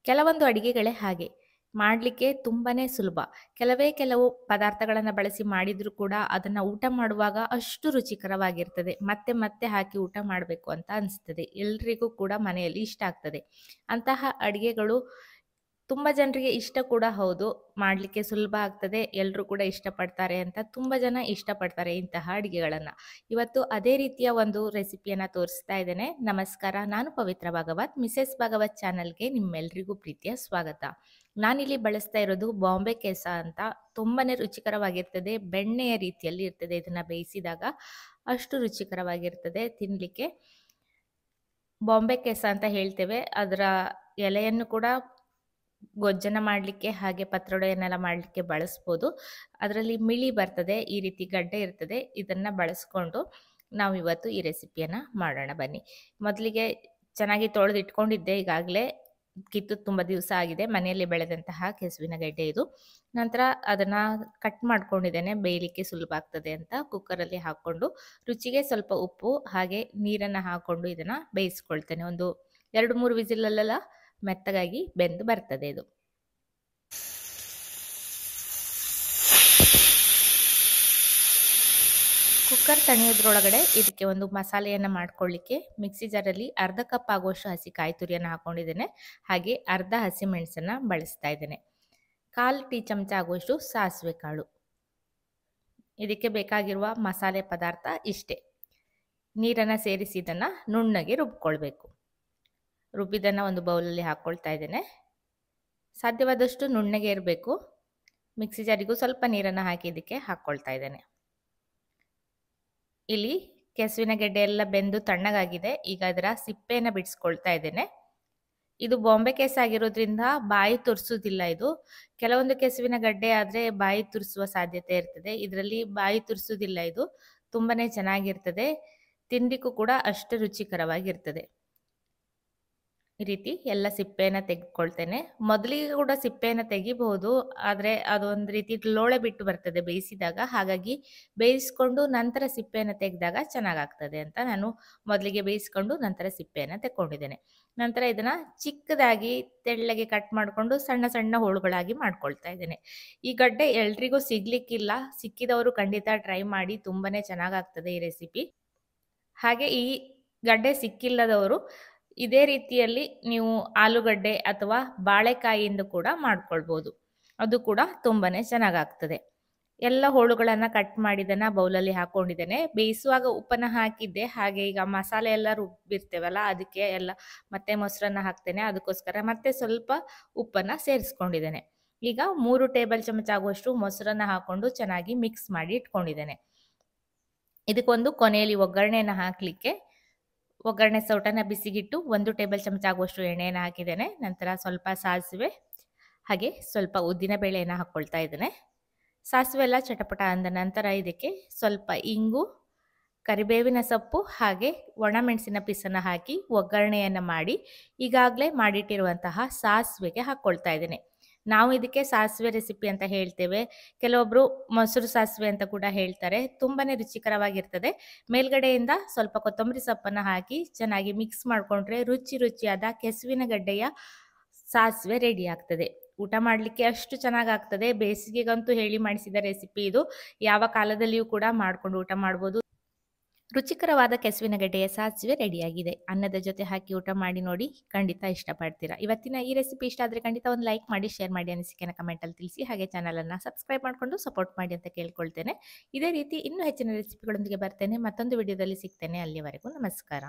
ಕೆಲವೊಂದು ಅಡಿಗೆಗಳೇ ಹಾಗೆ. ಮಾಡ್ಲಿಕ್ಕೆ ತುಂಬಾನೇ ಸುಲಭ. ಕೆಲವು ಪದಾರ್ಥಗಳನ್ನ ಬಳಸಿ ಮಾಡಿದ್ರೂ ಕೂಡ ಅದನ್ನ ಊಟ ಮಾಡುವಾಗ ಅಷ್ಟು ರುಚಿಕರವಾಗಿರ್ತದೆ. ಮತ್ತೆ ಮತ್ತೆ ಹಾಕಿ ಊಟ ಮಾಡಬೇಕು ಅಂತ ಅನಿಸ್ತದೆ. ಎಲ್ರಿಗೂ ಕೂಡ ಮನೆಯಲ್ಲಿ ಇಷ್ಟ ಆಗ್ತದೆ. ಅಂತಹ ಅಡಿಗೆಗಳು ತುಂಬಾ ಜನರಿಗೆ ಇಷ್ಟ ಕೂಡ ಹೌದು. ಮಾಡ್ಲಿಕ್ಕೆ ಸುಲಭ ಆಗ್ತದೆ. ಎಲ್ರೂ ಕೂಡ ಇಷ್ಟಪಡ್ತಾರೆ ಅಂತ ತುಂಬಾ ಜನ ಇಷ್ಟಪಡ್ತಾರೆ ಇಂತಹ ಅಡಿಗೆಗಳನ್ನ. ಇವತ್ತು ಅದೇ ರೀತಿಯ ಒಂದು ರೆಸಿಪಿಯನ್ನ ತೋರಿಸ್ತಾ ಇದ್ದೇನೆ. ನಮಸ್ಕಾರ. ನಾನು ಪವಿತ್ರ ಭಾಗವತ್. ಮಿಸೆಸ್ ಭಾಗವತ್ ಚಾನಲ್‌ಗೆ ನಿಮ್ಮೆಲ್ರಿಗೂ ಪ್ರೀತಿಯ ಸ್ವಾಗತ. ನಾನಿಲ್ಲಿ ಬಳಸ್ತಾ ಇರೋದು ಬಾಂಬೆ ಕೇಸ ಅಂತ. ತುಂಬಾನೇ ರುಚಿಕರವಾಗಿರ್ತದೆ. ಬೆಣ್ಣೆಯ ರೀತಿಯಲ್ಲಿ ಇರ್ತದೆ ಇದನ್ನ ಬೇಯಿಸಿದಾಗ. ಅಷ್ಟು ರುಚಿಕರವಾಗಿರ್ತದೆ ತಿನ್ಲಿಕ್ಕೆ. ಬಾಂಬೆ ಕೇಸ ಅಂತ ಹೇಳ್ತೇವೆ. ಅದರ ಎಲೆಯನ್ನು ಕೂಡ ಗೊಜ್ಜನ್ನ ಮಾಡಲಿಕ್ಕೆ ಹಾಗೆ ಪತ್ರೊಡೆಯನ್ನೆಲ್ಲ ಮಾಡಲಿಕ್ಕೆ ಬಳಸ್ಬೋದು. ಅದರಲ್ಲಿ ಮಿಳಿ ಬರ್ತದೆ, ಈ ರೀತಿ ಗಡ್ಡೆ ಇರ್ತದೆ. ಇದನ್ನ ಬಳಸ್ಕೊಂಡು ನಾವು ಇವತ್ತು ಈ ರೆಸಿಪಿಯನ್ನ ಮಾಡೋಣ ಬನ್ನಿ. ಮೊದಲಿಗೆ ಚೆನ್ನಾಗಿ ತೊಳೆದು ಇಟ್ಕೊಂಡಿದ್ದೆ ಈಗಾಗಲೇ. ಕಿತ್ತು ತುಂಬ ದಿವಸ ಆಗಿದೆ. ಮನೆಯಲ್ಲಿ ಬೆಳೆದಂತಹ ಕೆಸುವಿನ ಗೆಡ್ಡೆ ಇದು. ನಂತರ ಅದನ್ನ ಕಟ್ ಮಾಡ್ಕೊಂಡಿದ್ದೇನೆ, ಬೇಯಲಿಕ್ಕೆ ಸುಲಭ ಆಗ್ತದೆ ಅಂತ. ಕುಕ್ಕರಲ್ಲಿ ಹಾಕ್ಕೊಂಡು ರುಚಿಗೆ ಸ್ವಲ್ಪ ಉಪ್ಪು ಹಾಗೆ ನೀರನ್ನು ಹಾಕ್ಕೊಂಡು ಇದನ್ನ ಬೇಯಿಸ್ಕೊಳ್ತೇನೆ. ಒಂದು 2-3 ವಿಸಿಲಲ್ಲೆಲ್ಲ ಮೆತ್ತಗಾಗಿ ಬೆಂದು ಬರ್ತದೆ ಇದು. ಕುಕ್ಕರ್ ತಣಿಯೋದ್ರೊಳಗಡೆ ಇದಕ್ಕೆ ಒಂದು ಮಸಾಲೆಯನ್ನು ಮಾಡ್ಕೊಳ್ಳಿಕ್ಕೆ ಮಿಕ್ಸಿ ಜಾರಲ್ಲಿ ಅರ್ಧ ಕಪ್ ಆಗುವಷ್ಟು ಹಸಿ ಕಾಯಿ ತುರಿಯನ್ನು ಹಾಕೊಂಡಿದ್ದೇನೆ. ಹಾಗೆ ಅರ್ಧ ಹಸಿ ಮೆಣಸನ್ನು ಬಳಸ್ತಾ ಇದ್ದೇನೆ. 1/4 ಟೀ ಚಮಚ ಆಗುವಷ್ಟು ಸಾಸಿವೆ ಕಾಳು. ಇದಕ್ಕೆ ಬೇಕಾಗಿರುವ ಮಸಾಲೆ ಪದಾರ್ಥ ಇಷ್ಟೇ. ನೀರನ್ನು ಸೇರಿಸಿ ಇದನ್ನು ನುಣ್ಣಗೆ ರುಬ್ಕೊಳ್ಬೇಕು. ರುಬ್ಬಿದ್ದನ್ನು ಒಂದು ಬೌಲಲ್ಲಿ ಹಾಕ್ಕೊಳ್ತಾ ಇದ್ದೇನೆ. ಸಾಧ್ಯವಾದಷ್ಟು ನುಣ್ಣಗೆ ಇರಬೇಕು. ಮಿಕ್ಸಿ ಜಾರಿಗೂ ಸ್ವಲ್ಪ ನೀರನ್ನು ಹಾಕಿ ಇದಕ್ಕೆ ಹಾಕ್ಕೊಳ್ತಾ ಇದ್ದೇನೆ. ಇಲ್ಲಿ ಕೆಸುವಿನ ಗೆಡ್ಡೆ ಎಲ್ಲ ಬೆಂದು ತಣ್ಣಗಾಗಿದೆ. ಈಗ ಅದರ ಸಿಪ್ಪೆಯನ್ನು ಬಿಡಿಸ್ಕೊಳ್ತಾ ಇದ್ದೇನೆ. ಇದು ಬಾಂಬೆ ಕೇಸ ಆಗಿರೋದ್ರಿಂದ ಬಾಯಿ ತುರಿಸೋದಿಲ್ಲ ಇದು. ಕೆಲವೊಂದು ಕೆಸುವಿನ ಗಡ್ಡೆ ಆದರೆ ಬಾಯಿ ತುರಿಸುವ ಸಾಧ್ಯತೆ ಇರ್ತದೆ. ಇದರಲ್ಲಿ ಬಾಯಿ ತುರಿಸೋದಿಲ್ಲ ಇದು. ತುಂಬಾನೇ ಚೆನ್ನಾಗಿರ್ತದೆ. ತಿನ್ಲಿಕ್ಕೂ ಕೂಡ ಅಷ್ಟು ರುಚಿಕರವಾಗಿರ್ತದೆ. ಈ ರೀತಿ ಎಲ್ಲ ಸಿಪ್ಪೆಯನ್ನು ತೆಗೆದುಕೊಳ್ತೇನೆ. ಮೊದಲಿಗೆ ಕೂಡ ಸಿಪ್ಪೆಯನ್ನು ತೆಗಿಬಹುದು, ಆದರೆ ಅದೊಂದು ರೀತಿ ಲೋಳೆ ಬಿಟ್ಟು ಬರ್ತದೆ ಬೇಯಿಸಿದಾಗ. ಹಾಗಾಗಿ ಬೇಯಿಸ್ಕೊಂಡು ನಂತರ ಸಿಪ್ಪೆಯನ್ನು ತೆಗೆದಾಗ ಚೆನ್ನಾಗಾಗ್ತದೆ ಅಂತ ನಾನು ಮೊದಲಿಗೆ ಬೇಯಿಸ್ಕೊಂಡು ನಂತರ ಸಿಪ್ಪೆಯನ್ನು ತೆಕ್ಕೊಂಡಿದ್ದೇನೆ. ನಂತರ ಇದನ್ನ ಚಿಕ್ಕದಾಗಿ ತೆಳ್ಳಗೆ ಕಟ್ ಮಾಡಿಕೊಂಡು ಸಣ್ಣ ಸಣ್ಣ ಹೋಳುಗಳಾಗಿ ಮಾಡ್ಕೊಳ್ತಾ ಇದ್ದೇನೆ. ಈ ಗಡ್ಡೆ ಎಲ್ರಿಗೂ ಸಿಗ್ಲಿಕ್ಕಿಲ್ಲ. ಸಿಕ್ಕಿದವರು ಖಂಡಿತ ಟ್ರೈ ಮಾಡಿ. ತುಂಬಾನೇ ಚೆನ್ನಾಗಾಗ್ತದೆ ಈ ರೆಸಿಪಿ. ಹಾಗೆ ಈ ಗಡ್ಡೆ ಸಿಕ್ಕಿಲ್ಲದವರು ಇದೇ ರೀತಿಯಲ್ಲಿ ನೀವು ಆಲೂಗಡ್ಡೆ ಅಥವಾ ಬಾಳೆಕಾಯಿಯಿಂದ ಕೂಡ ಮಾಡ್ಕೊಳ್ಬೋದು. ಅದು ಕೂಡ ತುಂಬಾನೇ ಚೆನ್ನಾಗಾಗ್ತದೆ. ಎಲ್ಲ ಹೋಳುಗಳನ್ನು ಕಟ್ ಮಾಡಿದನ್ನ ಬೌಲಲ್ಲಿ ಹಾಕೊಂಡಿದ್ದೇನೆ. ಬೇಯಿಸುವಾಗ ಉಪ್ಪನ್ನು ಹಾಕಿದ್ದೆ. ಹಾಗೆ ಈಗ ಮಸಾಲೆ ಎಲ್ಲ ರುಬ್ಬಿರ್ತೇವಲ್ಲ, ಅದಕ್ಕೆ ಎಲ್ಲ ಮತ್ತೆ ಮೊಸರನ್ನ ಹಾಕ್ತೇನೆ. ಅದಕ್ಕೋಸ್ಕರ ಮತ್ತೆ ಸ್ವಲ್ಪ ಉಪ್ಪನ್ನು ಸೇರಿಸ್ಕೊಂಡಿದ್ದೇನೆ. ಈಗ 3 ಟೇಬಲ್ ಚಮಚ ಆಗುವಷ್ಟು ಮೊಸರನ್ನ ಹಾಕೊಂಡು ಚೆನ್ನಾಗಿ ಮಿಕ್ಸ್ ಮಾಡಿ ಇಟ್ಕೊಂಡಿದ್ದೇನೆ. ಇದಕ್ಕೊಂದು ಕೊನೆಯಲ್ಲಿ ಒಗ್ಗರಣೆಯನ್ನು ಹಾಕಲಿಕ್ಕೆ ಒಗ್ಗರಣೆ ಸೌಟನ್ನು ಬಿಸಿಗಿಟ್ಟು 1 ಟೇಬಲ್ ಚಮಚ ಆಗುವಷ್ಟು ಎಣ್ಣೆಯನ್ನು ಹಾಕಿದ್ದೇನೆ. ನಂತರ ಸ್ವಲ್ಪ ಸಾಸಿವೆ ಹಾಗೆ ಸ್ವಲ್ಪ ಉದ್ದಿನ ಬೇಳೆಯನ್ನು ಹಾಕ್ಕೊಳ್ತಾ ಇದ್ದೇನೆ. ಸಾಸಿವೆ ಎಲ್ಲ ಚಟಪಟ ಅಂದ ನಂತರ ಇದಕ್ಕೆ ಸ್ವಲ್ಪ ಇಂಗು, ಕರಿಬೇವಿನ ಸೊಪ್ಪು ಹಾಗೆ ಒಣಮೆಣಸಿನ ಪೀಸನ್ನು ಹಾಕಿ ಒಗ್ಗರಣೆಯನ್ನು ಮಾಡಿ ಈಗಾಗಲೇ ಮಾಡಿಟ್ಟಿರುವಂತಹ ಸಾಸಿವೆಗೆ ಹಾಕ್ಕೊಳ್ತಾ ಇದ್ದೇನೆ. ನಾವು ಇದಕ್ಕೆ ಸಾಸಿವೆ ರೆಸಿಪಿ ಅಂತ ಹೇಳ್ತೇವೆ. ಕೆಲವೊಬ್ರು ಮೊಸರು ಸಾಸಿವೆ ಅಂತ ಕೂಡ ಹೇಳ್ತಾರೆ. ತುಂಬಾನೇ ರುಚಿಕರವಾಗಿರ್ತದೆ. ಮೇಲ್ಗಡೆಯಿಂದ ಸ್ವಲ್ಪ ಕೊತ್ತಂಬರಿ ಸೊಪ್ಪನ್ನು ಹಾಕಿ ಚೆನ್ನಾಗಿ ಮಿಕ್ಸ್ ಮಾಡಿಕೊಂಡ್ರೆ ರುಚಿಯಾದ ಕೆಸುವಿನ ಗಡ್ಡೆಯ ಸಾಸಿವೆ ರೆಡಿ ಆಗ್ತದೆ. ಊಟ ಮಾಡಲಿಕ್ಕೆ ಅಷ್ಟು ಚೆನ್ನಾಗಾಗ್ತದೆ. ಬೇಸಿಗೆಗಂತೂ ಹೇಳಿ ಮಾಡಿಸಿದ ರೆಸಿಪಿ ಇದು. ಯಾವ ಕಾಲದಲ್ಲಿಯೂ ಕೂಡ ಮಾಡ್ಕೊಂಡು ಊಟ ಮಾಡ್ಬೋದು. ರುಚಿಕರವಾದ ಕೆಸುವಿನ ಗಡ್ಡೆಯ ಸಾಸಿವೆ ರೆಡಿಯಾಗಿದೆ. ಅನ್ನದ ಜೊತೆ ಹಾಕಿ ಊಟ ಮಾಡಿ ನೋಡಿ, ಖಂಡಿತ ಇಷ್ಟಪಡ್ತೀರಾ. ಇವತ್ತಿನ ಈ ರೆಸಿಪಿ ಇಷ್ಟ ಆದರೆ ಖಂಡಿತ ಒಂದು ಲೈಕ್ ಮಾಡಿ, ಶೇರ್ ಮಾಡಿ, ಅನಿಸಿಕೆನ ಕಮೆಂಟಲ್ಲಿ ತಿಳಿಸಿ. ಹಾಗೆ ಚಾನಲನ್ನು ಸಬ್ಸ್ಕ್ರೈಬ್ ಮಾಡಿಕೊಂಡು ಸಪೋರ್ಟ್ ಮಾಡಿ ಅಂತ ಕೇಳ್ಕೊಳ್ತೇನೆ. ಇದೇ ರೀತಿ ಇನ್ನೂ ಹೆಚ್ಚಿನ ರೆಸಿಪಿಗಳೊಂದಿಗೆ ಬರ್ತೇನೆ. ಮತ್ತೊಂದು ವಿಡಿಯೋದಲ್ಲಿ ಸಿಗ್ತೇನೆ. ಅಲ್ಲಿವರೆಗೂ ನಮಸ್ಕಾರ.